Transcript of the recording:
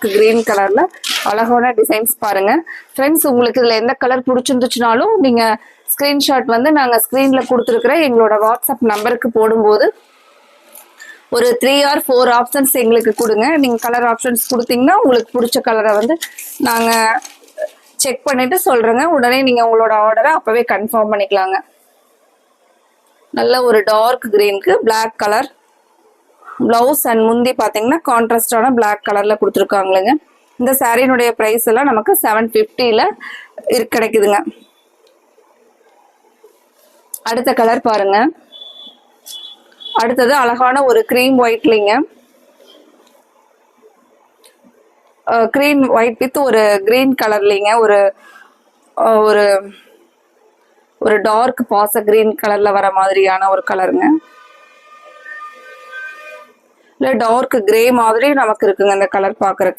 Green கலர்ல அழகான designs பாருங்க ஃப்ரெண்ட்ஸ். உங்களுக்கு இதுல எந்த கலர் பிடிச்சிருந்துச்சுனாலும் நீங்க ஸ்கிரீன்ஷாட் வந்து நாங்க ஸ்கிரீன்ல கொடுத்துருக்கிற எங்களோட வாட்ஸ்அப் நம்பருக்கு போடும்போது ஒரு 3 or 4 ஆப்ஷன்ஸ் எங்களுக்கு கொடுங்க. நீங்க கலர் ஆப்ஷன்ஸ் கொடுத்தீங்கன்னா உங்களுக்கு பிடிச்ச கலரை வந்து நாங்க செக் பண்ணிட்டு சொல்றேங்க. உடனே நீங்க உங்களோட ஆர்டரை அப்பவே கன்ஃபார்ம் பண்ணிக்கலாங்க. நல்ல ஒரு டார்க் கிரீனுக்கு பிளாக் கலர் பிளவுஸ் அண்ட் முந்தி பாத்தீங்கன்னா கான்ட்ராஸ்டான பிளாக் கலர்ல கொடுத்துருக்காங்களுங்க. இந்த சாரியினுடைய பிரைஸ் எல்லாம் நமக்கு 750ல கிடைக்குதுங்க. அடுத்த கலர் பாருங்க. அடுத்தது அழகான ஒரு கிரீம் ஒயிட்லிங்க. கிரீம் ஒயிட் வித் ஒரு கிரீன் கலர்லிங்க. ஒரு ஒரு ஒரு டார்க் பாச கிரீன் கலர்ல வர மாதிரியான ஒரு கலருங்க. இல்ல டார்க் கிரே மாதிரி நமக்கு இருக்குங்க இந்த கலர் பாக்குறதுக்கு.